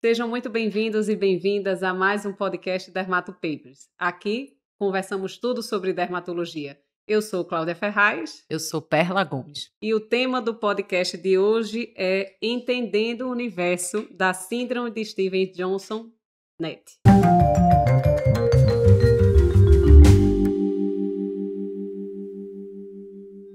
Sejam muito bem-vindos e bem-vindas a mais um podcast Dermato Papers. Aqui conversamos tudo sobre dermatologia. Eu sou Cláudia Ferraz. Eu sou Perla Gomes. E o tema do podcast de hoje é Entendendo o Universo da Síndrome de Stevens-Johnson, NET.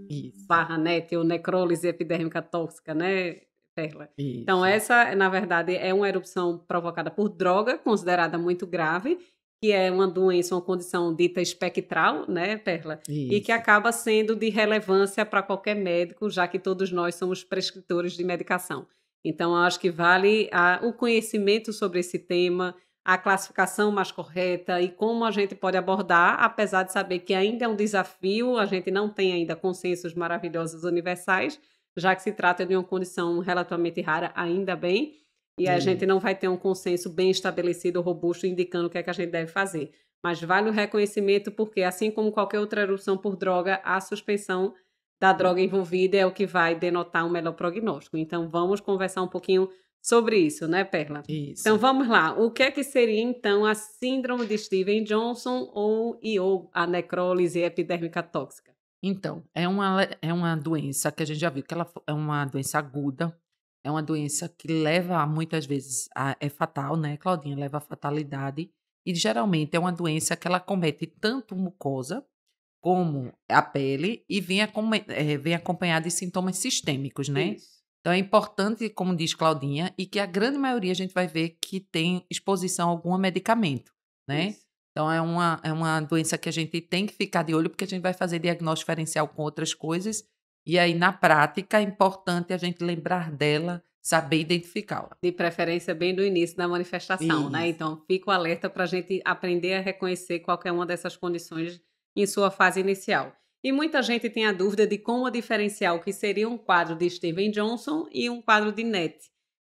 Isso. Barra NET ou necrólise epidérmica tóxica, né, Perla? Isso. Então, essa, na verdade, é uma erupção provocada por droga, considerada muito grave, que é uma doença, uma condição dita espectral, né, Perla? E que Isso. acaba sendo de relevância para qualquer médico, já que todos nós somos prescritores de medicação. Então, acho que vale o conhecimento sobre esse tema, a classificação mais correta e como a gente pode abordar, apesar de saber que ainda é um desafio, a gente não tem ainda consensos maravilhosos universais, já que se trata de uma condição relativamente rara, ainda bem, e a gente não vai ter um consenso bem estabelecido, robusto, indicando o que é que a gente deve fazer. Mas vale o reconhecimento porque, assim como qualquer outra erupção por droga, a suspensão da droga envolvida é o que vai denotar um melhor prognóstico. Então, vamos conversar um pouquinho sobre isso, né, Perla? Isso. Então, vamos lá. O que é que seria, então, a síndrome de Stevens-Johnson ou a necrólise epidérmica tóxica? Então, é uma doença que a gente já viu que ela é uma doença aguda, é uma doença que leva, muitas vezes, é fatal, né, Claudinha? Leva à fatalidade. E, geralmente, é uma doença que ela comete tanto mucosa como a pele e vem acompanhada de sintomas sistêmicos, né? Isso. Então, é importante, como diz Claudinha, e que a grande maioria a gente vai ver que tem exposição a algum medicamento, né? Isso. Então, é uma doença que a gente tem que ficar de olho, porque a gente vai fazer diagnóstico diferencial com outras coisas, e aí, na prática, é importante a gente lembrar dela, saber identificá-la. De preferência bem do início da manifestação, né? Isso. Então, fica o alerta para a gente aprender a reconhecer qualquer uma dessas condições em sua fase inicial. E muita gente tem a dúvida de como diferenciar o que seria um quadro de Steven Johnson e um quadro de NET.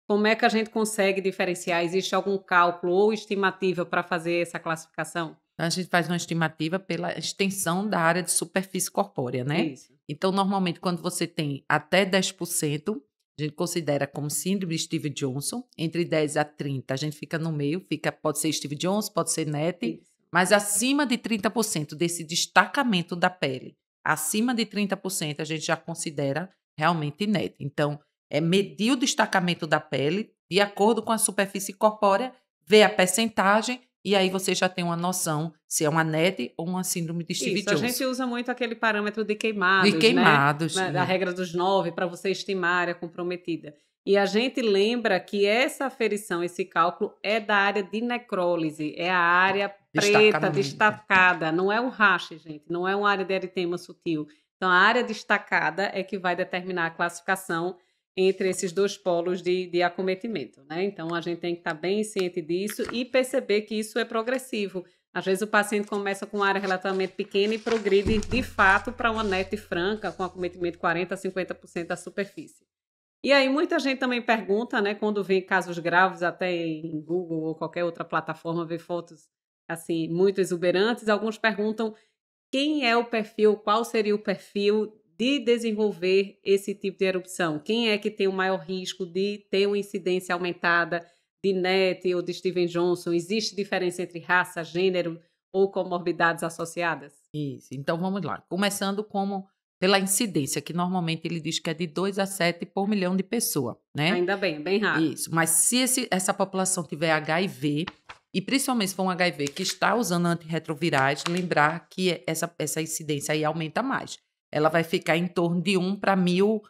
Como é que a gente consegue diferenciar? Existe algum cálculo ou estimativa para fazer essa classificação? A gente faz uma estimativa pela extensão da área de superfície corpórea, né? Isso. Então, normalmente, quando você tem até 10%, a gente considera como síndrome de Steve Johnson. Entre 10 a 30, a gente fica no meio, pode ser Steve Johnson, pode ser NET, Isso. mas acima de 30% desse destacamento da pele, acima de 30%, a gente já considera realmente NET. Então, é medir o destacamento da pele de acordo com a superfície corpórea, ver a percentagem. E aí você já tem uma noção se é uma NET ou uma síndrome de Steve Isso, a Johnson. gente usa muito aquele parâmetro de queimados, De queimados. né? Da regra dos 9, para você estimar a área comprometida. E a gente lembra que essa aferição, esse cálculo, é da área de necrólise, é a área preta, destacada, não é um rache, gente, não é uma área de eritema sutil. Então, a área destacada é que vai determinar a classificação entre esses dois polos de acometimento, né? Então, a gente tem que estar bem ciente disso e perceber que isso é progressivo. Às vezes o paciente começa com uma área relativamente pequena e progride de fato para uma NET franca, com acometimento de 40% a 50% da superfície. E aí muita gente também pergunta, né, quando vê casos graves, até em Google ou qualquer outra plataforma, vê fotos assim muito exuberantes, alguns perguntam quem é o perfil, qual seria o perfil de desenvolver esse tipo de erupção? Quem é que tem o maior risco de ter uma incidência aumentada de NET ou de Steven Johnson? Existe diferença entre raça, gênero ou comorbidades associadas? Isso. Então vamos lá. Começando pela incidência, que normalmente ele diz que é de 2 a 7 por milhão de pessoas, né? Ainda bem raro. Isso. Mas se essa população tiver HIV, e principalmente se for um HIV que está usando antirretrovirais, lembrar que essa incidência aí aumenta mais. Ela vai ficar em torno de 1 para 1.000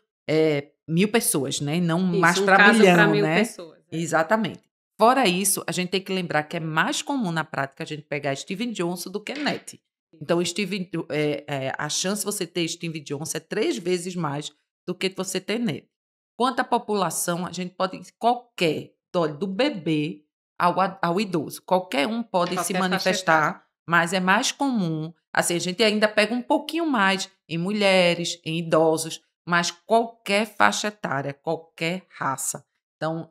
pessoas, né? Não mais Isso, um para caso para milhão, 1000 né? pessoas. Exatamente. Fora isso, a gente tem que lembrar que é mais comum na prática a gente pegar Steven Johnson do que NET. Então, a chance de você ter Steve Johnson é 3 vezes mais do que você ter NET. Quanto à população, a gente pode do bebê ao idoso, qualquer um pode se manifestar, mas é mais comum, assim, a gente ainda pega um pouquinho mais em mulheres, em idosos, mas qualquer faixa etária, qualquer raça. Então,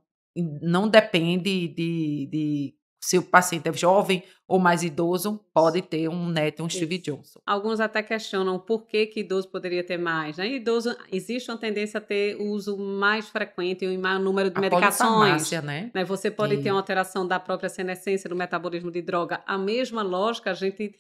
não depende de se o paciente é jovem ou mais idoso, pode ter um NET, um Stevie Johnson. Alguns até questionam por que idoso poderia ter mais, né? Idoso, existe uma tendência a ter o uso mais frequente e um maior número de medicações. Né? Você pode ter uma alteração da própria senescência, do metabolismo de droga. A mesma lógica a gente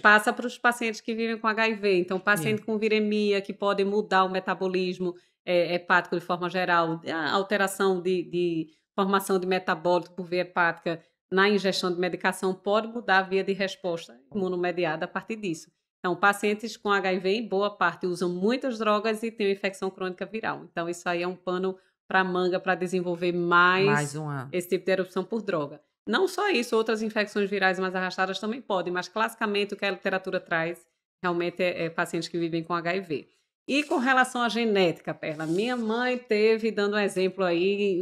passa para os pacientes que vivem com HIV. Então, paciente com viremia, que pode mudar o metabolismo hepático de forma geral, a alteração de formação de metabólito por via hepática na ingestão de medicação pode mudar a via de resposta imunomediada a partir disso. Então, pacientes com HIV, em boa parte, usam muitas drogas e têm uma infecção crônica viral. Então, isso aí é um pano para manga para desenvolver mais esse tipo de erupção por droga. Não só isso, outras infecções virais mais arrastadas também podem, mas classicamente o que a literatura traz realmente é pacientes que vivem com HIV. E com relação à genética, Perla, minha mãe teve, dando um exemplo aí,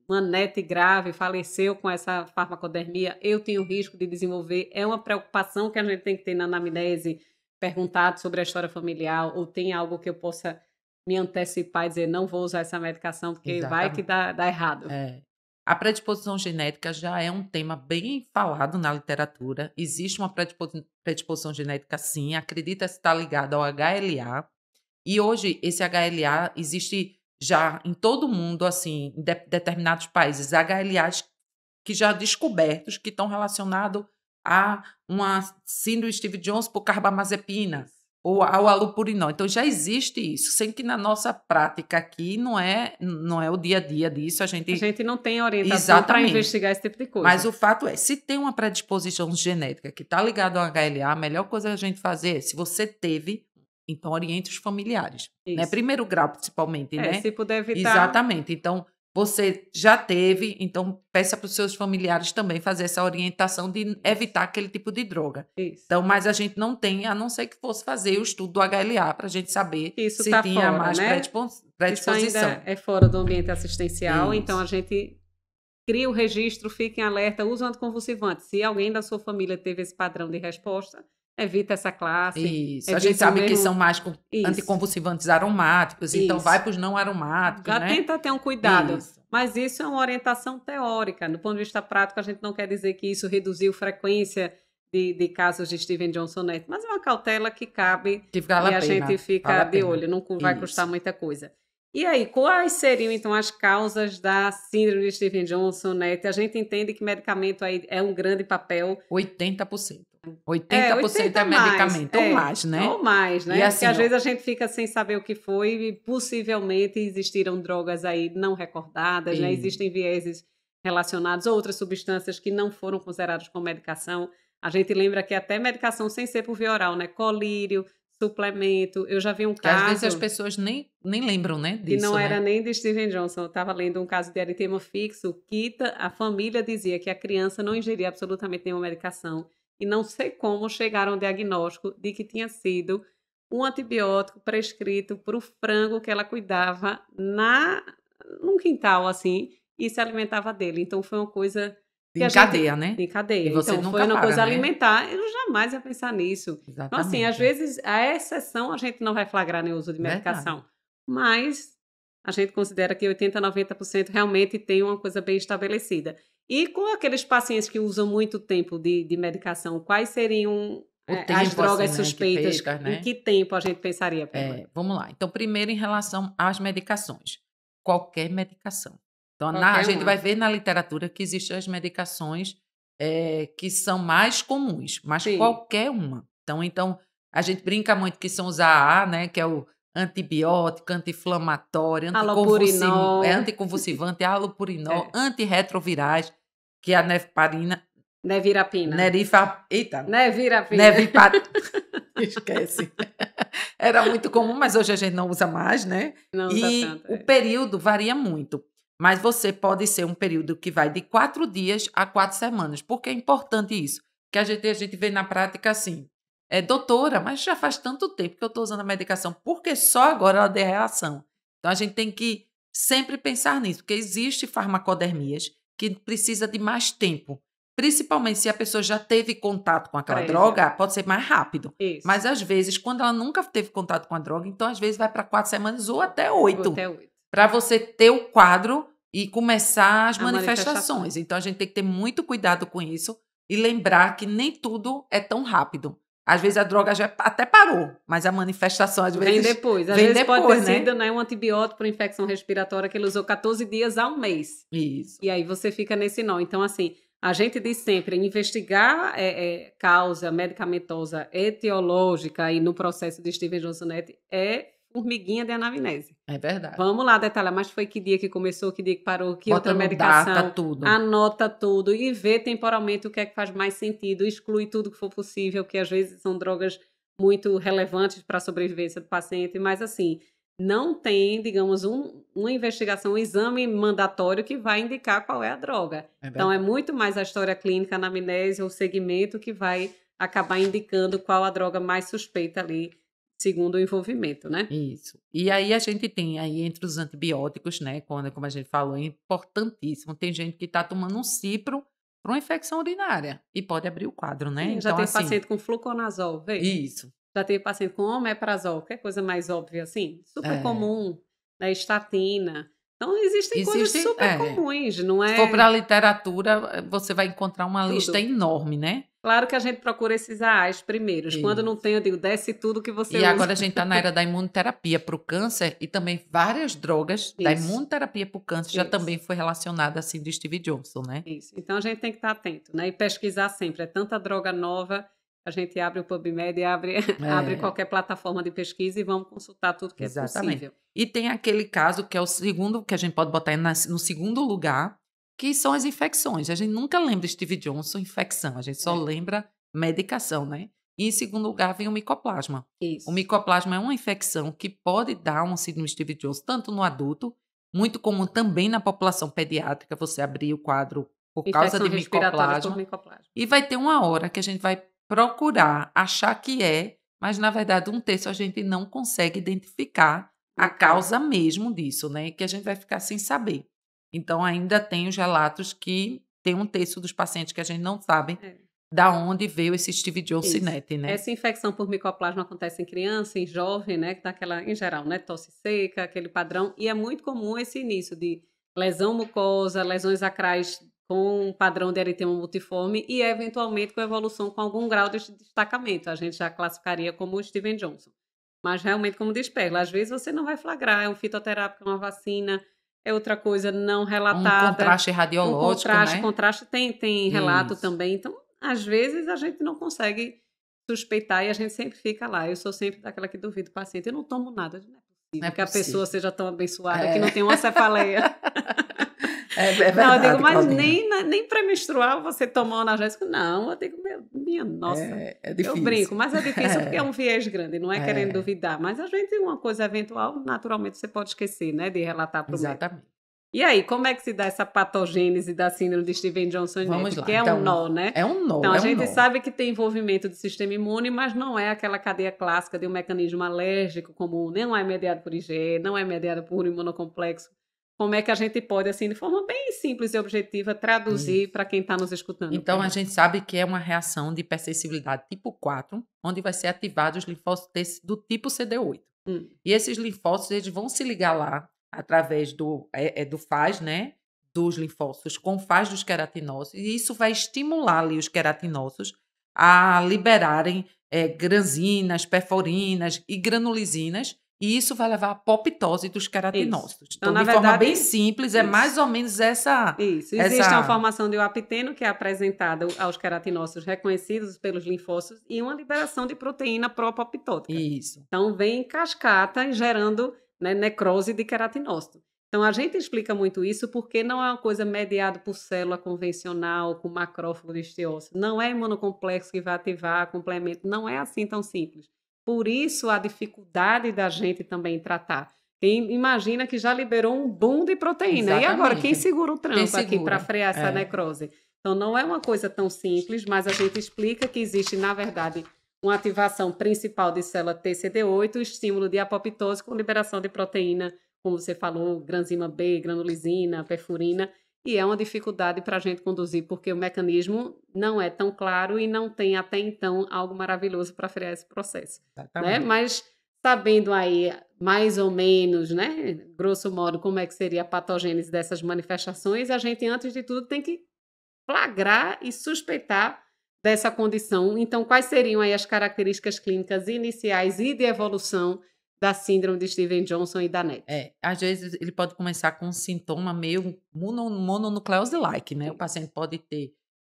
uma NET grave, faleceu com essa farmacodermia, eu tenho risco de desenvolver, é uma preocupação que a gente tem que ter na anamnese, perguntado sobre a história familiar, ou tem algo que eu possa me antecipar e dizer, não vou usar essa medicação, porque vai que dá errado. A predisposição genética já é um tema bem falado na literatura, existe uma predisposição genética sim, acredita-se estar ligado ao HLA, e hoje esse HLA existe já em todo o mundo, assim, em determinados países, HLAs que já descobertos, que estão relacionados a uma síndrome Stevie Johnson por carbamazepina ou ao allopurinol. Então, já existe isso, sem que na nossa prática aqui não é o dia a dia disso. A gente não tem orientação para investigar esse tipo de coisa. Mas o fato é, se tem uma predisposição genética que está ligada ao HLA, a melhor coisa a gente fazer é, se você teve, então oriente os familiares. Né? Primeiro grau, principalmente, né? Se puder evitar. Exatamente. Então, você já teve, então peça para os seus familiares também fazer essa orientação de evitar aquele tipo de droga. Isso. Então, mas a gente não tem, a não ser que fosse fazer o estudo do HLA para a gente saber isso se tá tinha fora, mais né? predisposição. Isso ainda é fora do ambiente assistencial, então a gente cria o registro, fiquem alerta, usa o anticonvulsivante. Se alguém da sua família teve esse padrão de resposta, evita essa classe. Isso. A gente sabe que são mais anticonvulsivantes aromáticos, então vai para os não aromáticos. Já né? tenta ter um cuidado. Mas isso é uma orientação teórica. Do ponto de vista prático, a gente não quer dizer que isso reduziu a frequência de casos de Stevie Johnson NET, mas é uma cautela que cabe e a gente fica de olho, não vai custar muita coisa. E aí, quais seriam, então, as causas da síndrome de Stevie Johnson NET? A gente entende que medicamento aí é um grande papel. 80%. 80% é medicamento, ou mais, né? Ou mais, né? E assim, porque às vezes a gente fica sem saber o que foi e possivelmente existiram drogas aí não recordadas, né? Existem vieses relacionados a outras substâncias que não foram consideradas como medicação. A gente lembra que até medicação sem ser por via oral, né? Colírio, suplemento. Eu já vi um caso... às vezes as pessoas nem lembram, né, disso, que não era né? nem de Stevie Johnson. Eu estava lendo um caso de eritema fixo que a família dizia que a criança não ingeria absolutamente nenhuma medicação e não sei como chegaram ao diagnóstico de que tinha sido um antibiótico prescrito para o frango que ela cuidava num quintal, assim, e se alimentava dele. Então, foi uma coisa... Em cadeia, né? Em cadeia. E você então, nunca foi uma coisa né? alimentar. Eu jamais ia pensar nisso. Exatamente. Então, assim, às vezes, a exceção a gente não vai flagrar nem o uso de medicação. Mas a gente considera que 80%, 90% realmente tem uma coisa bem estabelecida. E com aqueles pacientes que usam muito tempo de medicação, quais seriam as drogas suspeitas? Em que tempo a gente pensaria? Vamos lá. Então, primeiro, em relação às medicações. Qualquer medicação. Então, a gente vai ver na literatura que existem as medicações que são mais comuns, mas qualquer uma. Então, a gente brinca muito que são os AA, né, que é o antibiótico, anti-inflamatório, anticonvulsivante, allopurinol, antirretrovirais, que é a nefparina. Nevirapina. Esquece. Era muito comum, mas hoje a gente não usa mais, né? Não usa tanto. O período varia muito. Mas você pode ser um período que vai de 4 dias a 4 semanas. Por que é importante isso? Porque a gente vê na prática assim, doutora, mas já faz tanto tempo que eu estou usando a medicação, por que só agora ela deu reação? Então, a gente tem que sempre pensar nisso, porque existe farmacodermias que precisa de mais tempo. Principalmente se a pessoa já teve contato com aquela droga, pode ser mais rápido. Isso. Mas, às vezes, quando ela nunca teve contato com a droga, então, às vezes, vai para 4 semanas ou até 8. Para você ter o quadro e começar as A manifestação. manifestações. Então, a gente tem que ter muito cuidado com isso e lembrar que nem tudo é tão rápido. Às vezes a droga já até parou, mas a manifestação às Vem vezes depois. Às vem vezes pode depois, ter né? sido, né, um antibiótico para infecção respiratória que ele usou 14 dias a um mês. Isso. E aí você fica nesse nó. Então, assim, a gente diz sempre, investigar causa medicamentosa etiológica aí no processo de Steven Johnson é formiguinha de anamnese. É verdade. Vamos lá detalhar, mas foi que dia que começou, que dia que parou, que Bota outra no medicação. data, tudo. Anota tudo e vê temporalmente o que é que faz mais sentido, exclui tudo que for possível, que às vezes são drogas muito relevantes para a sobrevivência do paciente, mas assim, não tem, digamos, uma investigação, um exame mandatório que vai indicar qual é a droga. Então, é muito mais a história clínica, a anamnese, o segmento que vai acabar indicando qual a droga mais suspeita ali, segundo o envolvimento, né? Isso. E aí a gente tem aí entre os antibióticos, né, como a gente falou, é importantíssimo. Tem gente que está tomando um cipro para uma infecção urinária e pode abrir o quadro, né? Já Então, teve assim, paciente com fluconazol, veio? isso. Já teve paciente com omeprazol, que é coisa mais óbvia assim, super É. comum, né? Estatina. Então, existem coisas super comuns, não Se for é? para a literatura, você vai encontrar uma lista Tudo. enorme, né? Claro que a gente procura esses AAs primeiros. Quando não Isso. tem, eu digo, desce tudo que você E usa. agora a gente está na era da imunoterapia para o câncer e também várias drogas da Isso. imunoterapia para o câncer já Isso. também foi relacionada assim do Steve Johnson, né? Isso. Então a gente tem que estar atento, né? E pesquisar sempre. É tanta droga nova, a gente abre o PubMed, abre qualquer plataforma de pesquisa e vamos consultar tudo que Exatamente. é possível. E tem aquele caso que é o segundo, que a gente pode botar no segundo lugar, que são as infecções. A gente nunca lembra Steve Johnson infecção, a gente só lembra medicação, né? E em segundo lugar vem o micoplasma. Isso. O micoplasma é uma infecção que pode dar um síndrome Steve Johnson tanto no adulto, muito comum também na população pediátrica, você abrir o quadro por causa de respiratória por micoplasma. E vai ter uma hora que a gente vai procurar achar que mas na verdade um terço a gente não consegue identificar a causa mesmo disso, né? Que a gente vai ficar sem saber. Então ainda tem os relatos que tem um terço dos pacientes que a gente não sabe da onde veio esse Steve Johnson, né? Essa infecção por micoplasma acontece em criança, em jovem, né? Que dá aquela, em geral, né? Tosse seca, aquele padrão. E é muito comum esse início de lesão mucosa, lesões acrais com um padrão de eritema multiforme e, eventualmente, com evolução com algum grau de destacamento. A gente já classificaria como o Steven Johnson. Mas, realmente, como diz Perla, às vezes você não vai flagrar. É um fitoterápico, é uma vacina, é outra coisa não relatada. Um contraste radiológico, né? Contraste tem relato também. Então, às vezes, a gente não consegue suspeitar e a gente sempre fica lá. Eu sou sempre daquela que duvida do paciente. Eu não tomo nada. Não é possível que a pessoa seja tão abençoada que não tem uma cefaleia. É verdade, não, eu digo, mas Claudinha. nem pré-menstrual você tomou analgésico. Não, eu digo, minha nossa. É difícil. Eu brinco, mas é difícil porque é um viés grande, não é querendo duvidar. Mas a gente, uma coisa eventual, naturalmente você pode esquecer, né, de relatar para o médico. Exatamente. E aí, como é que se dá essa patogênese da síndrome de Steven Johnson? Vamos lá. Que é um nó, né? É um nó. Então, a gente sabe que tem envolvimento do sistema imune, mas não é aquela cadeia clássica de um mecanismo alérgico comum, não é mediado por IgE, não é mediado por imunocomplexo. Como é que a gente pode, assim, de forma bem simples e objetiva, traduzir para quem está nos escutando? Então, a gente sabe que é uma reação de hipersensibilidade tipo 4, onde vai ser ativados os linfócitos do tipo CD8. E esses linfócitos, eles vão se ligar lá através do faz, né? Dos linfócitos com o faz dos queratinócitos, e isso vai estimular ali os queratinócitos a liberarem granzinas, perforinas e granulisinas, e isso vai levar à apoptose dos queratinócitos. Então, de forma bem simples, é mais ou menos essa... Isso, existe a formação de apiteno, que é apresentada aos queratinócitos reconhecidos pelos linfócitos, e uma liberação de proteína pró-apoptótica. Isso. Então, vem em cascata gerando, né, necrose de queratinócito. Então, a gente explica muito isso porque não é uma coisa mediada por célula convencional, com macrófago de estiócito. Não é imunocomplexo que vai ativar complemento. Não é assim tão simples. Por isso, a dificuldade da gente também tratar. Quem imagina que já liberou um boom de proteína. Exatamente. E agora, quem segura o trampo aqui para frear essa necrose? Então, não é uma coisa tão simples, mas a gente explica que existe, na verdade, uma ativação principal de célula TCD8, o estímulo de apoptose com liberação de proteína, como você falou, granzima B, granulisina, perfurina, e é uma dificuldade para a gente conduzir, porque o mecanismo não é tão claro e não tem até então algo maravilhoso para frear esse processo. Né? Mas sabendo aí mais ou menos, né, grosso modo, como é que seria a patogênese dessas manifestações, a gente, antes de tudo, tem que flagrar e suspeitar dessa condição. Então, quais seriam aí as características clínicas iniciais e de evolução da síndrome de Steven-Johnson e da NET? Às vezes ele pode começar com um sintoma meio mononucleose-like, né? O paciente pode ter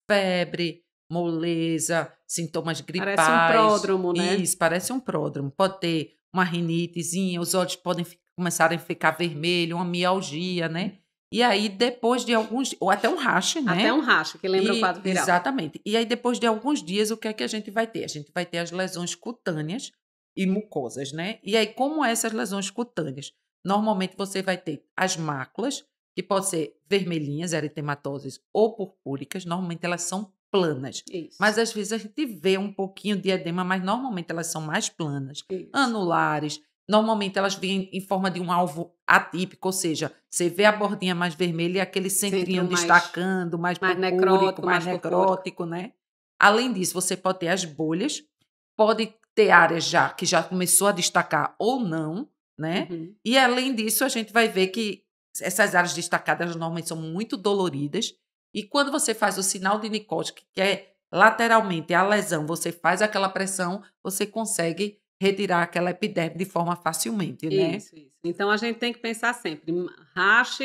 febre, moleza, sintomas Parece um gripais. pródromo, né? Isso, parece um pródromo. Pode ter uma rinitezinha, os olhos podem começarem a ficar vermelhos, uma mialgia, né? E aí, depois de alguns... Ou até um rash, né? Até um rash, que lembra o quadro viral. Exatamente. E aí, depois de alguns dias, o que é que a gente vai ter? A gente vai ter as lesões cutâneas e mucosas, né? E aí, como essas lesões cutâneas? Normalmente, você vai ter as máculas, que podem ser vermelhinhas, eritematosas ou purpúricas. Normalmente, elas são planas. Isso. Mas, às vezes, a gente vê um pouquinho de edema, mas normalmente elas são mais planas. Isso. Anulares. Normalmente elas vêm em forma de um alvo atípico, ou seja, você vê a bordinha mais vermelha e aquele centrinho destacando, mais purpúrico, mais necrótico, né? Além disso, você pode ter as bolhas, pode ter áreas já que já começou a destacar ou não, né? Uhum. E além disso, a gente vai ver que essas áreas destacadas normalmente são muito doloridas. E quando você faz o sinal de Nikolsky, que é lateralmente a lesão, você faz aquela pressão, você consegue retirar aquela epiderme de forma facilmente, né? Isso. Então, a gente tem que pensar sempre, rash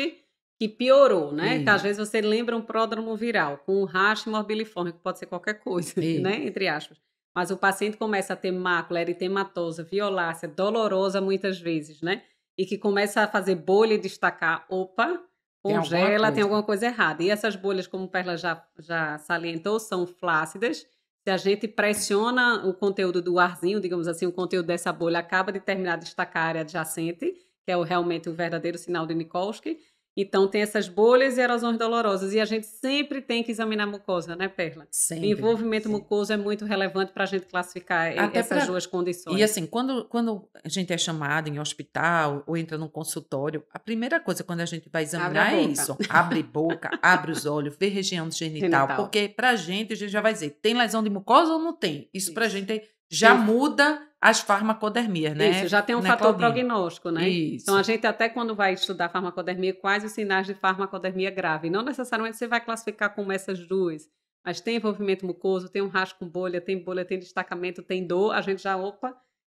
que piorou, né? Que às vezes você lembra um pródromo viral, com um rash morbiliforme, que pode ser qualquer coisa, né? Entre aspas. Mas o paciente começa a ter mácula eritematosa, violácea, dolorosa muitas vezes, né? E que começa a fazer bolha e destacar, opa, congela, tem alguma coisa errada. E essas bolhas, como o Perla já salientou, são flácidas. Se a gente pressiona o conteúdo do arzinho, digamos assim, o conteúdo dessa bolha acaba de terminar de destacar a área adjacente, que é realmente o verdadeiro sinal de Nikolsky. Então, tem essas bolhas e erosões dolorosas. E a gente sempre tem que examinar a mucosa, né, Perla? Sempre. O envolvimento mucoso é muito relevante para a gente classificar essas duas condições. E assim, quando a gente é chamado em hospital ou entra num consultório, a primeira coisa quando a gente vai examinar é isso. Abre boca, abre os olhos, vê região genital. Porque pra gente, a gente já vai dizer, tem lesão de mucosa ou não tem? Isso pra gente já muda as farmacodermias, né? Isso, já tem um fator prognóstico, né? Isso. Então, a gente até quando vai estudar farmacodermia, quais os sinais de farmacodermia grave? Não necessariamente você vai classificar como essas duas, mas tem envolvimento mucoso, tem um rastro com bolha, tem destacamento, tem dor, a gente já,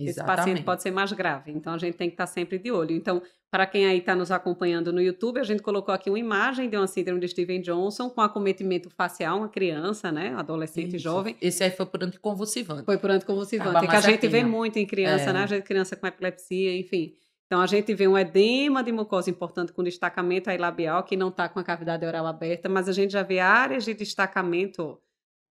esse paciente pode ser mais grave. Então, a gente tem que estar sempre de olho. Então, para quem aí está nos acompanhando no YouTube, a gente colocou aqui uma imagem de uma síndrome de Steven-Johnson com acometimento facial, uma criança, né, adolescente jovem. Esse aí foi por anticonvulsivante. Foi por anticonvulsivante, que a gente vê muito em criança, né, a gente criança com epilepsia, enfim. Então, a gente vê um edema de mucosa importante com destacamento aí labial, que não está com a cavidade oral aberta, mas a gente já vê áreas de destacamento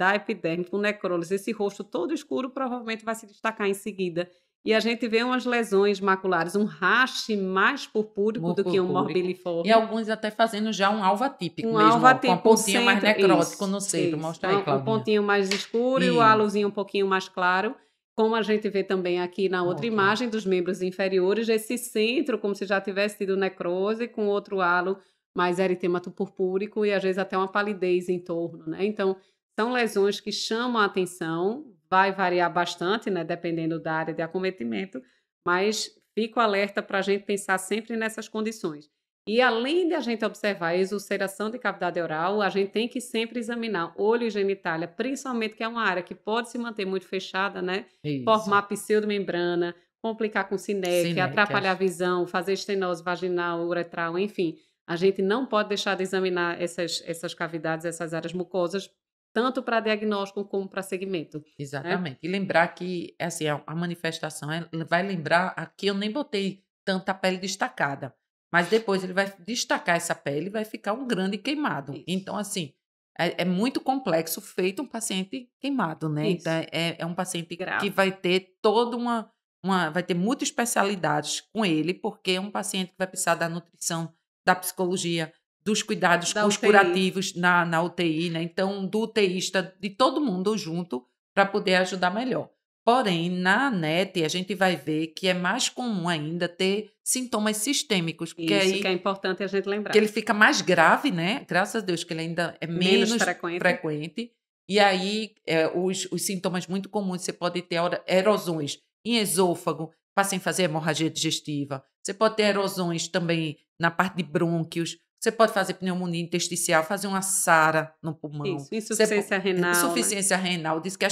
da epiderme com necrólise. Esse rosto todo escuro provavelmente vai se destacar em seguida. E a gente vê umas lesões maculares, um rash mais purpúrico do que um morbiliforme. E alguns até fazendo já um alvo atípico mesmo, alvo atípico, com a pontinha mais necrótico no centro. Mostra aí, Claudinha. Um pontinho mais escuro e o halozinho um pouquinho mais claro. Como a gente vê também aqui na outra imagem dos membros inferiores, esse centro como se já tivesse tido necrose, com outro halo mais eritemato purpúrico e às vezes até uma palidez em torno, né? Então, são lesões que chamam a atenção, vai variar bastante, né, dependendo da área de acometimento, mas fico alerta para a gente pensar sempre nessas condições. E além de a gente observar a exulceração de cavidade oral, a gente tem que sempre examinar olho e genitália, principalmente que é uma área que pode se manter muito fechada, né? Isso. Formar pseudomembrana, complicar com sinéquia, atrapalhar a visão, fazer estenose vaginal, uretral, enfim. A gente não pode deixar de examinar essas cavidades, essas áreas mucosas, tanto para diagnóstico como para segmento. Exatamente. Né? E lembrar que assim, a manifestação vai lembrar, aqui eu nem botei tanta pele destacada, mas depois ele vai destacar essa pele e vai ficar um grande queimado. Isso. Então, assim, é muito complexo feito um paciente queimado, né? Isso. Então, é um paciente grave, que vai ter toda vai ter muitas especialidades com ele, porque é um paciente que vai precisar da nutrição, da psicologia, dos cuidados curativos na UTI, né? Então, do UTIsta, de todo mundo junto, para poder ajudar melhor. Porém, na NET, a gente vai ver que é mais comum ainda ter sintomas sistêmicos. Isso aí, que é importante a gente lembrar. Que ele fica mais grave, né? Graças a Deus que ele ainda é menos frequente. E aí, os sintomas muito comuns, você pode ter erosões em esôfago, paciente fazer hemorragia digestiva, você pode ter erosões também na parte de brônquios, você pode fazer pneumonia intersticial, fazer uma SARA no pulmão. Isso, insuficiência renal. Insuficiência renal. Diz que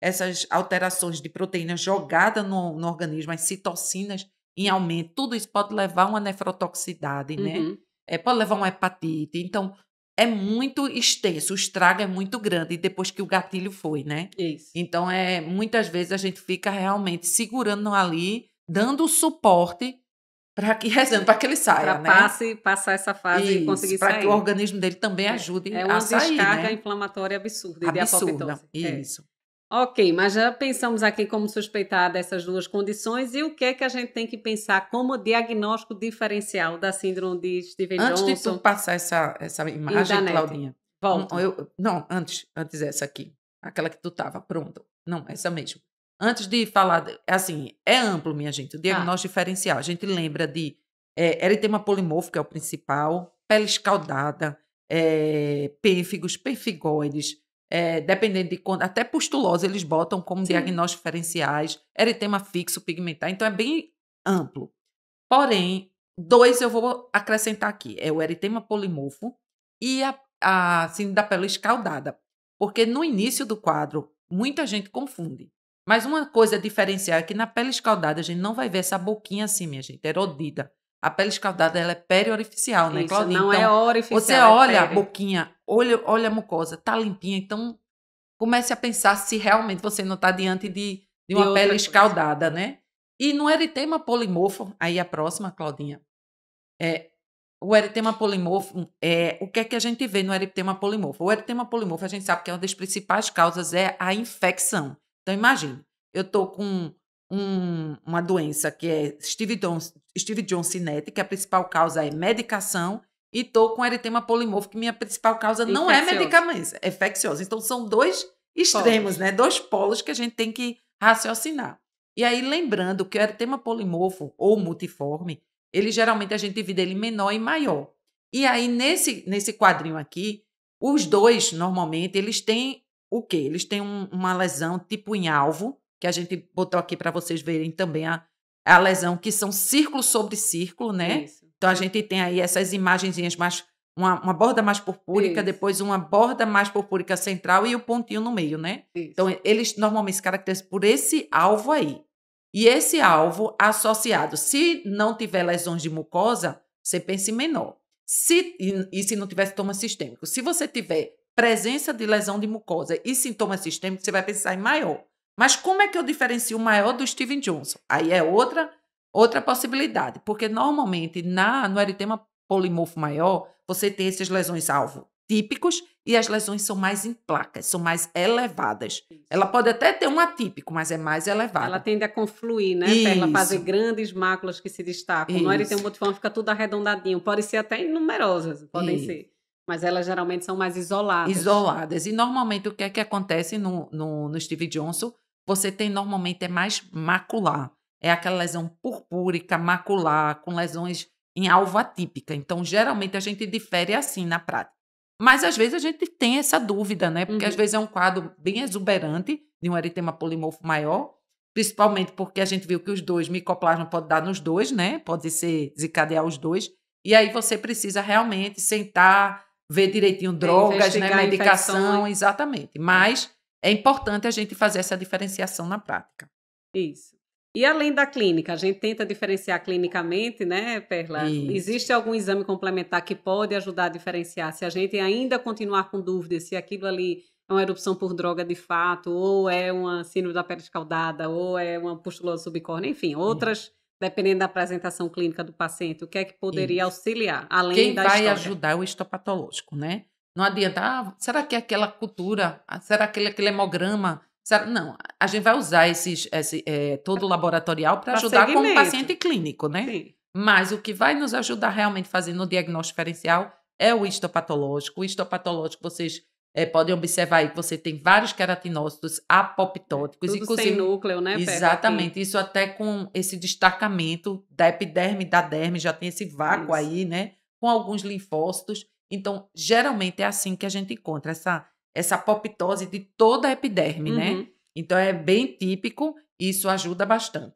essas alterações de proteínas jogadas no organismo, as citocinas em aumento, tudo isso pode levar a uma nefrotoxicidade, né? Pode levar a uma hepatite. Então, é muito extenso, o estrago é muito grande depois que o gatilho foi, né? Isso. Então, muitas vezes a gente fica realmente segurando ali, dando o suporte para que rezando, para que ele saia, né? Para passar essa fase e conseguir sair. Para que o organismo dele também ajude a sair, É uma descarga né? inflamatória absurda. Absurda, de isso. Ok, mas já pensamos aqui como suspeitar dessas duas condições e o que é que a gente tem que pensar como diagnóstico diferencial da síndrome de Stevens-Johnson? Antes de tu passar essa imagem, Claudinha. Volta. Não, antes essa aqui. Aquela que tu estava, pronto. Não, essa mesmo. Antes de falar, assim, é amplo, minha gente, o diagnóstico diferencial. A gente lembra de eritema polimorfo, que é o principal, pele escaldada, pênfigos, pemphigoides, dependendo de quando, até pustulose eles botam como diagnósticos diferenciais, eritema fixo pigmentar, então é bem amplo. Porém, 2 eu vou acrescentar aqui, é o eritema polimorfo e a síndrome da pele escaldada, porque no início do quadro, muita gente confunde. Mas uma coisa diferencial é que na pele escaldada a gente não vai ver essa boquinha assim, minha gente, erodida. A pele escaldada ela é periorificial, né, Claudinha? Não então, é orificial. Você olha a boquinha, olha a mucosa, tá limpinha, então comece a pensar se realmente você não está diante de uma pele escaldada, né? E no eritema polimorfo, aí a próxima, Claudinha, o eritema polimorfo, o que é que a gente vê no eritema polimorfo? O eritema polimorfo, a gente sabe que uma das principais causas é a infecção. Então, imagine, eu estou com uma doença que é Stevens-Johnson, que a principal causa é medicação, e estou com eritema polimorfo, que minha principal causa não é medicamento, é infecciosa. Então, são 2 extremos, né? 2 polos que a gente tem que raciocinar. E aí, lembrando que o eritema polimorfo ou multiforme, ele geralmente a gente divide ele em menor e maior. E aí, nesse quadrinho aqui, os 2, normalmente, eles têm o quê? Eles têm uma lesão tipo em alvo, que a gente botou aqui para vocês verem também a lesão, que são círculo sobre círculo, né? Isso. Então, a gente tem aí essas imagenzinhas mais, uma borda mais purpúrica, depois uma borda mais purpúrica central e o pontinho no meio, né? Isso. Então, eles normalmente se caracterizam por esse alvo aí. E esse alvo associado, se não tiver lesões de mucosa, você pensa em menor. E se não tiver sintoma sistêmico. Se você tiver presença de lesão de mucosa e sintoma sistêmico, você vai pensar em maior. Mas como é que eu diferencio o maior do Stevens-Johnson? Aí é outra possibilidade, porque normalmente no eritema polimorfo maior, você tem essas lesões-alvo típicos e as lesões são mais em placas, são mais elevadas. Isso. Ela pode até ter um atípico, mas é mais elevada. Ela tende a confluir, né? Para ela fazer grandes máculas que se destacam. No eritema multiforme fica tudo arredondadinho. Pode ser até numerosas, podem ser. Mas elas geralmente são mais isoladas. Isoladas. E normalmente o que é que acontece no Stevens-Johnson? Você tem normalmente mais macular. É aquela lesão purpúrica, macular, com lesões em alvo atípica. Então, geralmente a gente difere assim na prática. Mas às vezes a gente tem essa dúvida, né? Porque às vezes é um quadro bem exuberante de um eritema polimorfo maior, principalmente porque a gente viu que os 2 micoplasma pode dar nos 2, né? Pode ser desencadear os 2. E aí você precisa realmente sentar, ver direitinho drogas, né? Medicação, exatamente. Mas é importante a gente fazer essa diferenciação na prática. Isso. E além da clínica, a gente tenta diferenciar clinicamente, né, Perla? Isso. Existe algum exame complementar que pode ajudar a diferenciar? Se a gente ainda continuar com dúvidas se aquilo ali é uma erupção por droga de fato, ou é uma síndrome da pele escaldada, ou é uma pustulose subcórnea, enfim, outras, dependendo da apresentação clínica do paciente, o que é que poderia auxiliar, além Quem da vai história? Ajudar é o histopatológico, né? Não adianta, será que é aquela cultura, será que aquele hemograma... Não, a gente vai usar todo o laboratorial para ajudar segmento. Como paciente clínico, né? Sim. Mas o que vai nos ajudar realmente fazendo o diagnóstico diferencial é o histopatológico. O histopatológico, vocês podem observar aí que você tem vários queratinócitos apoptóticos. Tudo sem núcleo, né? Exatamente, isso até com esse destacamento da epiderme, da derme, já tem esse vácuo aí, né? Com alguns linfócitos. Então, geralmente é assim que a gente encontra essa apoptose de toda a epiderme, né? Então, é bem típico e isso ajuda bastante.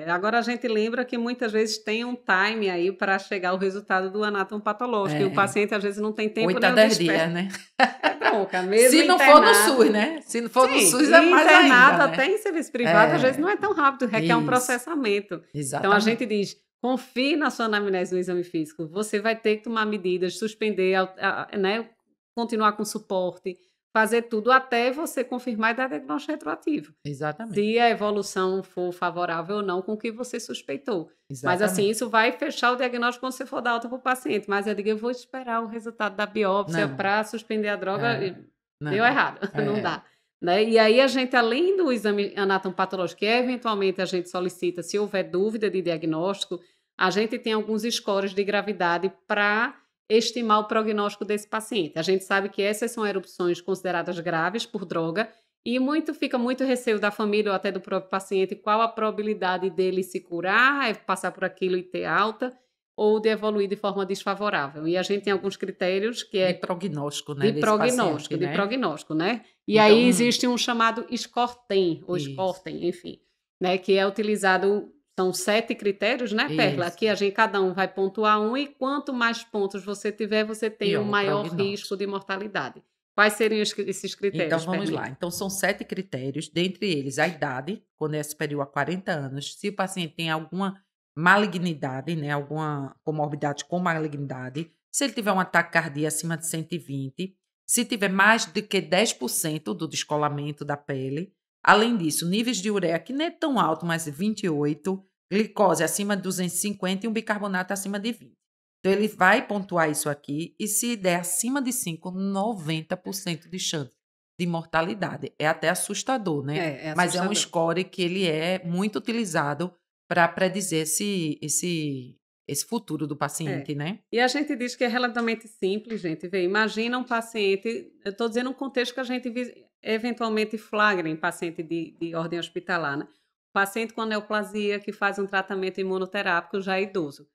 Agora a gente lembra que muitas vezes tem um time aí para chegar ao resultado do anatomopatológico, e o paciente às vezes não tem tempo 8 nem a o 10 desespero. dias, né? É bronca, mesmo Se não for no internado. SUS, né? Se não for no Sim, SUS, e é mais internado ainda, né? até em serviço privado, às vezes não é tão rápido, requer um Isso, processamento. Então a exatamente. gente diz, confie na sua anamnese no exame físico, você vai ter que tomar medidas, suspender, né, continuar com suporte, fazer tudo até você confirmar e dar diagnóstico retroativo. Exatamente. Se a evolução for favorável ou não com o que você suspeitou. Mas assim, Exatamente. isso vai fechar o diagnóstico quando você for dar alta para o paciente. Mas eu digo, eu vou esperar o resultado da biópsia Não, para suspender a droga. Deu não. errado, não dá. Né? E aí a gente, além do exame anatomopatológico, que eventualmente a gente solicita, se houver dúvida de diagnóstico, a gente tem alguns scores de gravidade para estimar o prognóstico desse paciente. A gente sabe que essas são erupções consideradas graves por droga, e fica muito receio da família ou até do próprio paciente qual a probabilidade dele se curar, passar por aquilo e ter alta, ou de evoluir de forma desfavorável. E a gente tem alguns critérios que De é prognóstico, né, de desse paciente, prognóstico, de né? prognóstico, né? E aí Então, existe um chamado SCORTEM, ou isso, SCORTEM, enfim, né? Que é utilizado, são 7 critérios, né, Perla? isso. Que cada um vai pontuar um, e quanto mais pontos você tiver, você tem um Pior, maior risco prognóstico. de mortalidade. Quais seriam esses Então, critérios, vamos lá. Perlinha? Então, são 7 critérios, dentre eles a idade, quando é superior a 40 anos, se o paciente tem alguma malignidade, né, alguma comorbidade com malignidade, se ele tiver um ataque cardíaco acima de 120, se tiver mais do que 10% do descolamento da pele, além disso, níveis de ureia que não é tão alto, mas 28, glicose acima de 250 e um bicarbonato acima de 20. Então, ele vai pontuar isso aqui e se der acima de 5, 90% de chance de mortalidade. É até assustador, né? É Mas é um assustador. score que ele é muito utilizado para predizer esse futuro do É. paciente, né? E a gente diz que é relativamente simples, gente. Vê, imagina um paciente, eu estou dizendo um contexto que a gente eventualmente flagra em paciente de ordem hospitalar, né? Paciente com neoplasia que faz um tratamento imunoterápico já é idoso.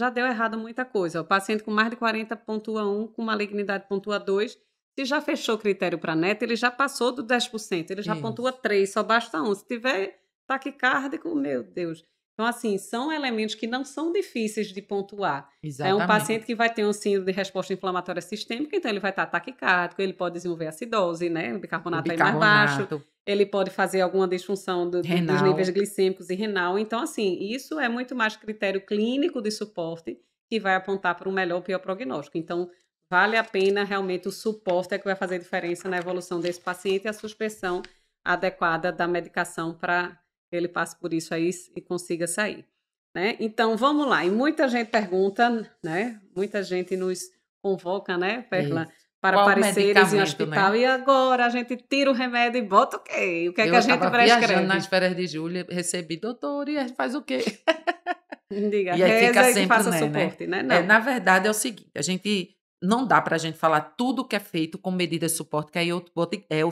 Já deu errado muita coisa. O paciente com mais de 40 pontua 1, com malignidade pontua 2. Se já fechou o critério para NET, ele já passou do 10%, ele já pontua Isso. 3, só basta 1. Se tiver taquicárdico, meu Deus. Então, assim, são elementos que não são difíceis de pontuar. É um paciente Exatamente. que vai ter um síndrome de resposta inflamatória sistêmica, então ele vai estar taquicárdico, ele pode desenvolver acidose, né? O O bicarbonato aí mais baixo, bicarbonato, ele pode fazer alguma disfunção dos níveis renal. glicêmicos e renal. Então, assim, isso é muito mais critério clínico de suporte que vai apontar para um melhor ou pior prognóstico. Então, vale a pena realmente o suporte é que vai fazer diferença na evolução desse paciente e a suspensão adequada da medicação para ele passe por isso aí e consiga sair. Né? Então, vamos lá. E muita gente pergunta, né? Muita gente nos convoca, né, Perla, Isso. para Qual pareceres em medicamento, hospital. né? E agora a gente tira o remédio e bota o quê? O que é que Eu a gente estava viajando nas prescreve? férias de julho, recebi, doutor, e a gente faz o quê? Diga, E aí fica reza e que sempre, faça né? suporte, né? Não. Na verdade é o seguinte, a gente não dá para a gente falar tudo que é feito com medidas de suporte, que aí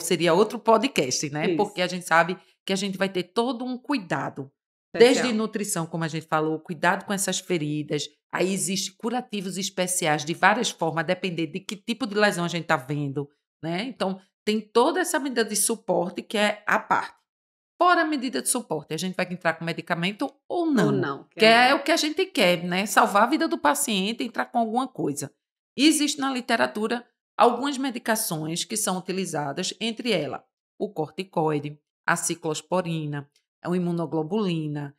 seria outro podcast, né? Porque Isso, a gente sabe que a gente vai ter todo um cuidado, desde especial. nutrição, como a gente falou, cuidado com essas feridas. Aí existe curativos especiais de várias formas, a depender de que tipo de lesão a gente está vendo, né? Então, tem toda essa medida de suporte que é a parte. Fora a medida de suporte, a gente vai entrar com medicamento ou Ou não, não, que que é é melhor. o que a gente quer, né? Salvar a vida do paciente, entrar com alguma coisa. E existe na literatura algumas medicações que são utilizadas, entre elas o corticoide, a ciclosporina, a imunoglobulina,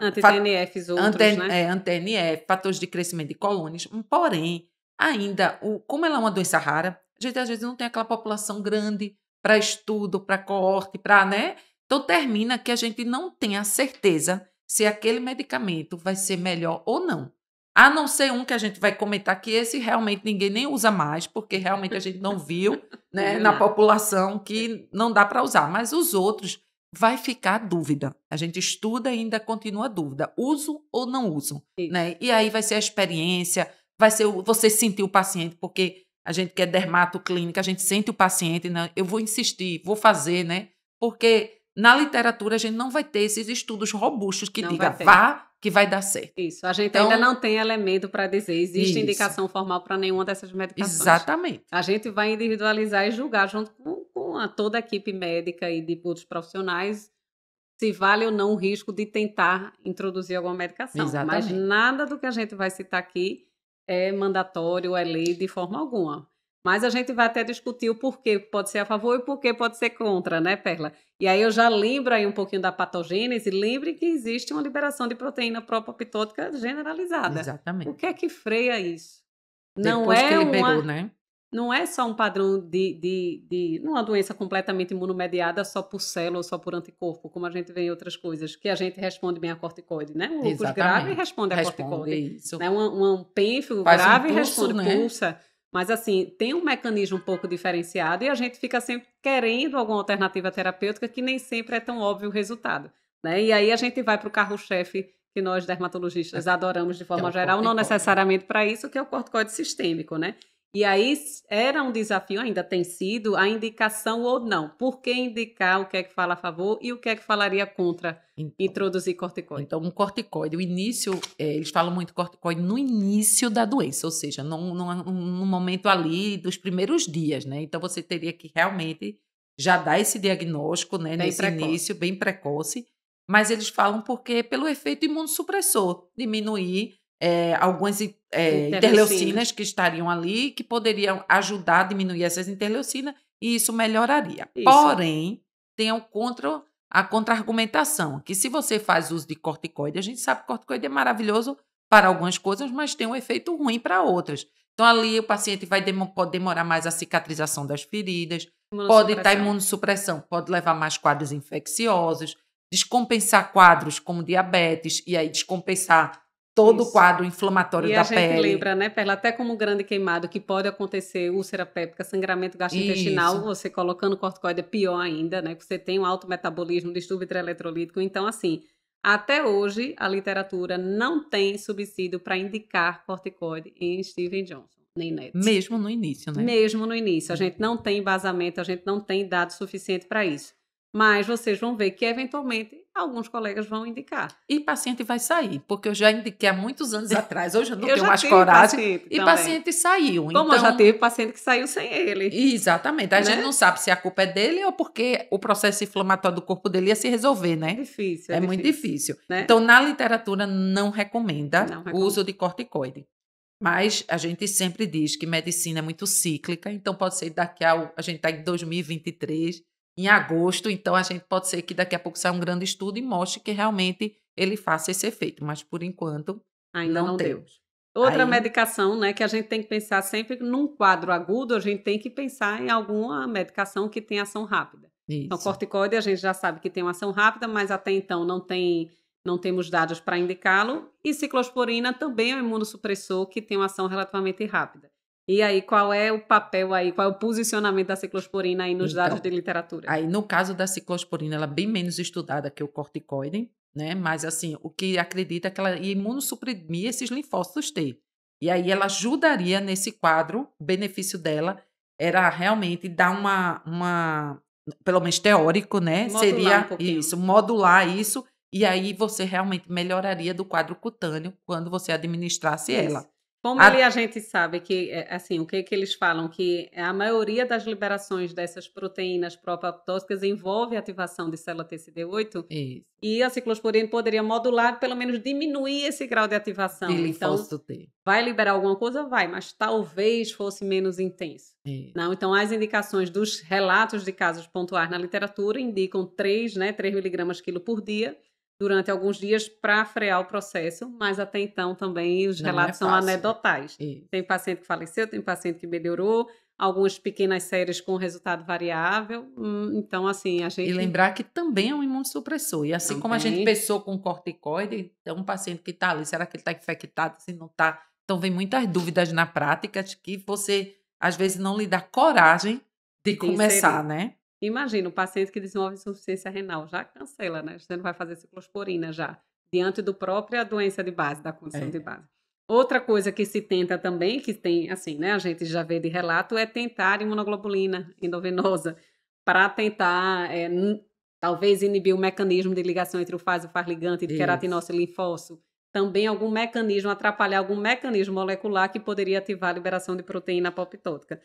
Anti-TNFs outros, né? anti-NF, fatores de crescimento de colônias. Porém, ainda, como ela é uma doença rara, a gente às vezes não tem aquela população grande para estudo, para coorte, para, né? Então termina que a gente não tem a certeza se aquele medicamento vai ser melhor ou não. A não ser um que a gente vai comentar que esse realmente ninguém nem usa mais, porque realmente a gente não viu, É né, na verdade. população que não dá para usar. Mas os outros vai ficar dúvida. A gente estuda e ainda continua dúvida. Uso ou não uso, Isso. né? E aí vai ser a experiência, vai ser você sentir o paciente, porque a gente que é dermatoclínica, a gente sente o paciente, né? Eu vou insistir, vou fazer, né? Porque na literatura a gente não vai ter esses estudos robustos que Não diga vai ter. vá que vai dar certo. Isso. A gente ainda Então, não tem elemento para dizer, existe isso, indicação formal para nenhuma dessas medicações. exatamente. A gente vai individualizar e julgar junto com toda a equipe médica e de outros profissionais se vale ou não o risco de tentar introduzir alguma medicação. Exatamente. Mas nada do que a gente vai citar aqui é mandatório, é lei de forma alguma. Mas a gente vai até discutir o porquê pode ser a favor e o porquê pode ser contra, né, Perla? E aí eu já lembro aí um pouquinho da patogênese. Lembre que existe uma liberação de proteína propapoptótica generalizada. Exatamente. O que é que freia isso? Depois que liberou, né? Não é só um padrão de uma doença completamente imunomediada só por célula ou só por anticorpo, como a gente vê em outras coisas, que a gente responde bem a corticoide, né? Um lúpus grave responde a corticoide. Isso. Né? Um pênfilo grave responde, pulsa. Mas, assim, tem um mecanismo um pouco diferenciado e a gente fica sempre querendo alguma alternativa terapêutica que nem sempre é tão óbvio o resultado, né? E aí a gente vai para o carro-chefe que nós dermatologistas adoramos de forma geral, não necessariamente para isso, que é o corticoide sistêmico, né? E aí era um desafio, ainda tem sido, a indicação ou não. Por que indicar, o que é que fala a favor e o que é que falaria contra introduzir corticoide? Então, um corticoide, o início, eles falam muito corticoide no início da doença, ou seja, no momento ali dos primeiros dias, né? Então, você teria que realmente já dar esse diagnóstico, né? Nesse início, bem precoce. Mas eles falam porque pelo efeito imunossupressor, diminuir algumas interleucinas que estariam ali, que poderiam ajudar a diminuir essas interleucinas, e isso melhoraria. Isso. Porém, tem a contra-argumentação, que se você faz uso de corticoide, a gente sabe que corticoide é maravilhoso para algumas coisas, mas tem um efeito ruim para outras. Então, ali o paciente pode demorar mais a cicatrização das feridas, pode estar imunossupressão, pode levar mais quadros infecciosos, descompensar quadros como diabetes, e aí descompensar todo o quadro inflamatório da pele. E a gente lembra, né, Perla, até como grande queimado, que pode acontecer úlcera péptica, sangramento gastrointestinal, você colocando corticoide é pior ainda, né, que você tem um alto metabolismo, distúrbio hidroeletrolítico. Então, assim, até hoje, a literatura não tem subsídio para indicar corticoide em Steven Johnson, nem NET. Mesmo no início, né? Mesmo no início. A gente não tem embasamento, a gente não tem dado suficiente para isso. Mas vocês vão ver que, eventualmente, alguns colegas vão indicar. E paciente vai sair, porque eu já indiquei há muitos anos atrás. Hoje eu não tenho mais coragem. Paciente saiu. Como então, eu já tive paciente que saiu sem ele. Exatamente. A gente não sabe se a culpa é dele ou porque o processo inflamatório do corpo dele ia se resolver, né? É muito difícil. Né? Então, na literatura, não recomenda o uso de corticoide. Mas a gente sempre diz que medicina é muito cíclica, então pode ser a gente está em 2023, em agosto, então a gente pode ser que daqui a pouco saia um grande estudo e mostre que realmente ele faça esse efeito, mas por enquanto ainda não deu. Outra medicação, né, que a gente tem que pensar sempre num quadro agudo, a gente tem que pensar em alguma medicação que tenha ação rápida. Isso. Então, corticoide a gente já sabe que tem uma ação rápida, mas até então não temos dados para indicá-lo. E ciclosporina também é um imunossupressor que tem uma ação relativamente rápida. E aí, qual é o papel aí, qual é o posicionamento da ciclosporina aí nos dados de literatura? Aí, no caso da ciclosporina, ela é bem menos estudada que o corticoide, né? Mas, assim, o que acredita é que ela ia imunossuprimir esses linfócitos T. E aí, ela ajudaria nesse quadro, o benefício dela era realmente dar uma pelo menos teórico, né? Seria isso, modular isso, e aí você realmente melhoraria do quadro cutâneo quando você administrasse ela. Como ali a gente sabe que, assim, o que eles falam? Que a maioria das liberações dessas proteínas propaptóxicas envolve a ativação de célula TCD8. Isso. E a ciclosporina poderia modular, pelo menos diminuir esse grau de ativação. Então, vai liberar alguma coisa? Vai, mas talvez fosse menos intenso. Não, então, as indicações dos relatos de casos pontuais na literatura indicam 3 miligramas quilo por dia, durante alguns dias para frear o processo, mas até então também os relatos são anedotais. Tem paciente que faleceu, tem paciente que melhorou, algumas pequenas séries com resultado variável. Então, assim, a gente... E lembrar que também é um imunossupressor. E assim como a gente pensou com corticoide, é um paciente que está ali, será que ele está infectado, se não está? Então, vem muitas dúvidas na prática de que você, às vezes, não lhe dá coragem de começar, né? Imagina, o paciente que desenvolve insuficiência renal já cancela, né? Você não vai fazer ciclosporina já, diante da própria doença de base, da condição de base. Outra coisa que se tenta também, que tem, assim, né, a gente já vê de relato, é tentar imunoglobulina endovenosa para tentar, talvez, inibir o mecanismo de ligação entre o faz ligante de queratinócito e linfócito. Também algum mecanismo, atrapalhar algum mecanismo molecular que poderia ativar a liberação de proteína apoptótica.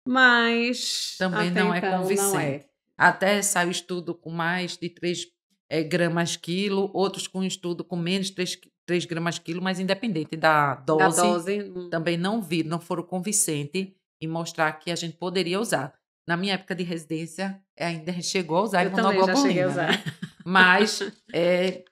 Mas também não é convincente. Até saiu estudo com mais de gramas quilo, outros com estudo com menos 3 gramas quilo, mas independente da Da dose, dose. também não foram convincentes em mostrar que a gente poderia usar. Na minha época de residência, ainda chegou a usar Eu também já cheguei a imunoglobulina, usar. né? Mas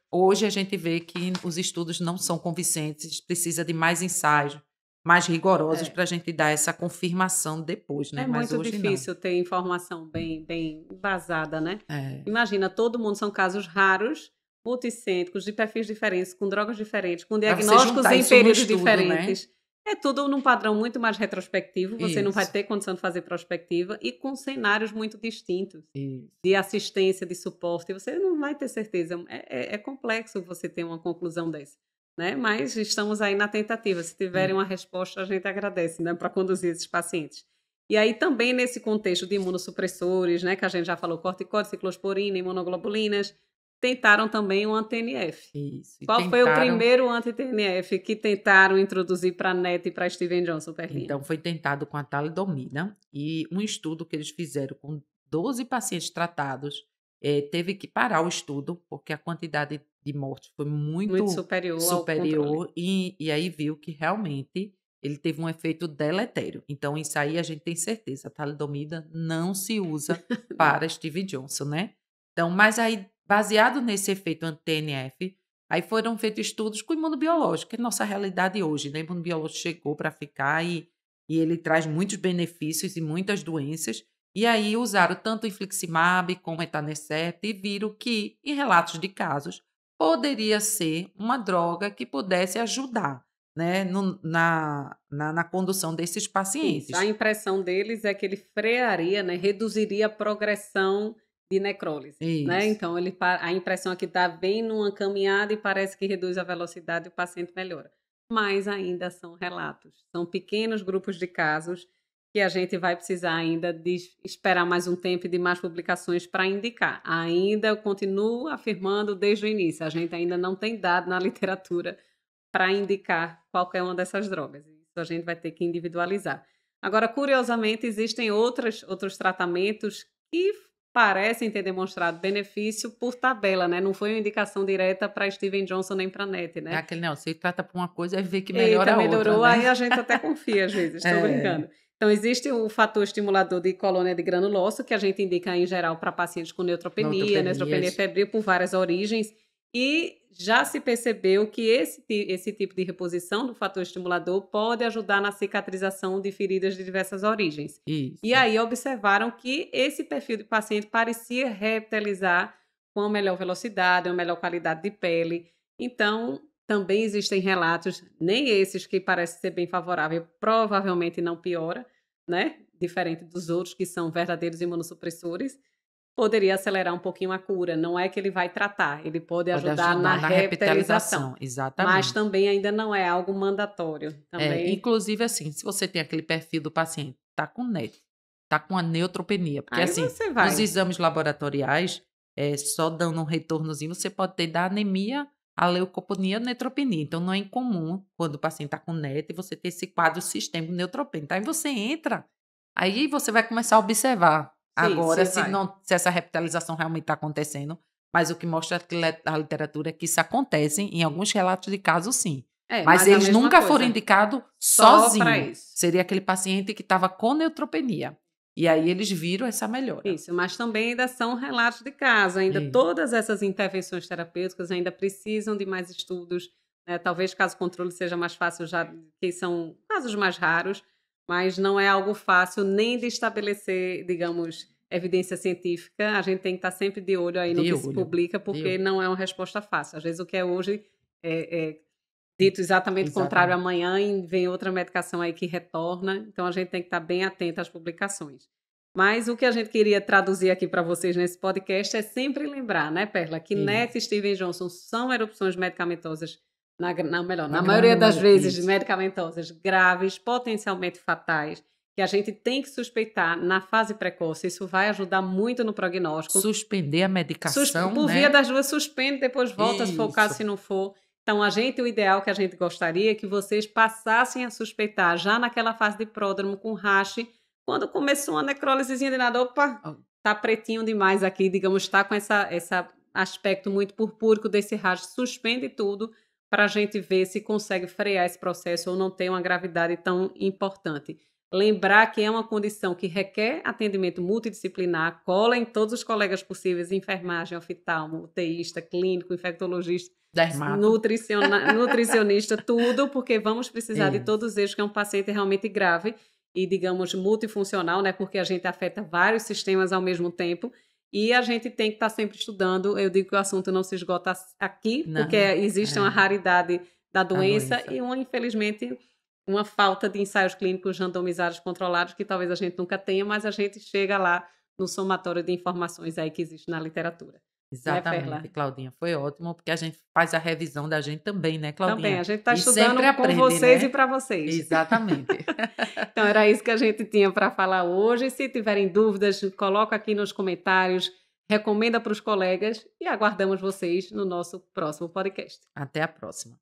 hoje a gente vê que os estudos não são convincentes, precisa de mais ensaios, mais rigorosos para a gente dar essa confirmação depois, né? É Mas muito hoje não. difícil ter informação bem embasada, né? É, Imagina, todo mundo são casos raros, multicêntricos, de perfis diferentes, com drogas diferentes, com para você diagnósticos juntar em isso no períodos estudo, né? diferentes. É tudo num padrão muito mais retrospectivo, você não vai Isso, ter condição de fazer prospectiva e com cenários muito distintos isso. de assistência, de suporte, você não vai ter certeza. É complexo você ter uma conclusão dessa, né? Mas estamos aí na tentativa. Se tiverem uma resposta, a gente agradece, né, para conduzir esses pacientes. E aí também nesse contexto de imunossupressores, né, que a gente já falou, corticoides, ciclosporina, imunoglobulinas, tentaram também o anti-TNF. Isso. E Qual foi o tentaram. primeiro anti-TNF que tentaram introduzir para a NET e para Steven Johnson, Perlinha? Então, foi tentado com a talidomida e um estudo que eles fizeram com 12 pacientes tratados, teve que parar o estudo porque a quantidade de mortes foi Muito muito superior ao controle. superior e aí viu que realmente ele teve um efeito deletério. Então, isso aí a gente tem certeza, a talidomida não se usa para Steven Johnson, né? Então, mas aí, baseado nesse efeito anti-TNF, aí foram feitos estudos com imunobiológico, que é a nossa realidade hoje, né? O imunobiológico chegou para ficar e ele traz muitos benefícios e muitas doenças. E aí usaram tanto o infliximab como o etanercept e viram que, em relatos de casos, poderia ser uma droga que pudesse ajudar, né, na condução desses Isso. pacientes. A impressão deles é que ele frearia, né, reduziria a progressão de necrólise, né? Isso. Então a impressão é que está bem numa caminhada e parece que reduz a velocidade e o paciente melhora. Mas ainda são relatos, são pequenos grupos de casos que a gente vai precisar ainda de esperar mais um tempo e de mais publicações para indicar. Ainda eu continuo afirmando desde o início, a gente ainda não tem dado na literatura para indicar qualquer uma dessas drogas. Isso a gente vai ter que individualizar. Agora, curiosamente, existem outros tratamentos que parecem ter demonstrado benefício por tabela, né? Não foi uma indicação direta para Steven Johnson nem para NET, É né? aquele, não, você trata por uma coisa e vê que Eita, melhora a outra, melhorou, aí né? a gente até confia às vezes, estou brincando. Então, existe o fator estimulador de colônia de granulócito, que a gente indica em geral para pacientes com neutropenia Neutropenias. febril por várias origens, e já se percebeu que esse tipo de reposição do fator estimulador pode ajudar na cicatrização de feridas de diversas origens. Isso. E aí observaram que esse perfil de paciente parecia reptilizar com melhor velocidade, uma melhor qualidade de pele. Então, também existem relatos, nem esses que parecem ser bem favorável, provavelmente não piora, né? Diferente dos outros que são verdadeiros imunossupressores, poderia acelerar um pouquinho a cura. Não é que ele vai tratar, ele pode ajudar na repitalização. Mas Exatamente. também ainda não é algo mandatório. Também. Inclusive, assim, se você tem aquele perfil do paciente, tá com NET, tá com a neutropenia, porque Aí assim, você vai. nos exames laboratoriais, só dando um retornozinho, você pode ter da anemia, a leucopenia, neutropenia. Então, não é incomum, quando o paciente está com NET, você ter esse quadro sistêmico neutropênico. Aí você entra, aí você vai começar a observar Sim, agora você vai. se essa repitalização realmente está acontecendo, mas o que mostra a literatura é que isso acontece em alguns relatos de casos, sim. Mas a eles mesma nunca coisa. foram indicados Só pra sozinho. isso. Seria aquele paciente que estava com neutropenia. E aí eles viram essa melhora. Isso, mas também ainda são relatos de caso, ainda Isso. todas essas intervenções terapêuticas ainda precisam de mais estudos, né? Talvez caso controle seja mais fácil, já que são casos mais raros, mas não é algo fácil nem de estabelecer, digamos, evidência científica. A gente tem que estar sempre de olho aí no que se publica, porque não é uma resposta fácil. Às vezes o que é hoje é dito exatamente o contrário amanhã e vem outra medicação aí que retorna. Então a gente tem que estar bem atento às publicações. Mas o que a gente queria traduzir aqui para vocês nesse podcast é sempre lembrar, né, Perla, que NET e Steven Johnson são erupções medicamentosas, na maioria das vezes medicamentosas graves, potencialmente fatais, que a gente tem que suspeitar na fase precoce. Isso vai ajudar muito no prognóstico. Suspender a medicação, por né? via das duas, suspende, depois volta, se for o caso, Isso. se não for. Então, o ideal que a gente gostaria é que vocês passassem a suspeitar já naquela fase de pródromo com rache, quando começou uma necrólisezinha de nada, opa, tá pretinho demais aqui, digamos, tá com essa aspecto muito purpúrico desse rastro, suspende tudo para a gente ver se consegue frear esse processo ou não tem uma gravidade tão importante. Lembrar que é uma condição que requer atendimento multidisciplinar, cola em todos os colegas possíveis, enfermagem, oftalmo, UTIsta, clínico, infectologista, nutricionista, tudo, porque vamos precisar de todos eles, que é um paciente realmente grave e, digamos, multifuncional, né? Porque a gente afeta vários sistemas ao mesmo tempo e a gente tem que estar sempre estudando. Eu digo que o assunto não se esgota aqui, porque existe uma raridade da doença e, infelizmente, uma falta de ensaios clínicos randomizados controlados que talvez a gente nunca tenha, mas a gente chega lá no somatório de informações aí que existe na literatura. Exatamente, Claudinha. Foi ótimo, porque a gente faz a revisão da gente também, né, Claudinha? Também, a gente está estudando com vocês, né? E para vocês. Exatamente. Então, era isso que a gente tinha para falar hoje. Se tiverem dúvidas, coloca aqui nos comentários, recomenda para os colegas e aguardamos vocês no nosso próximo podcast. Até a próxima.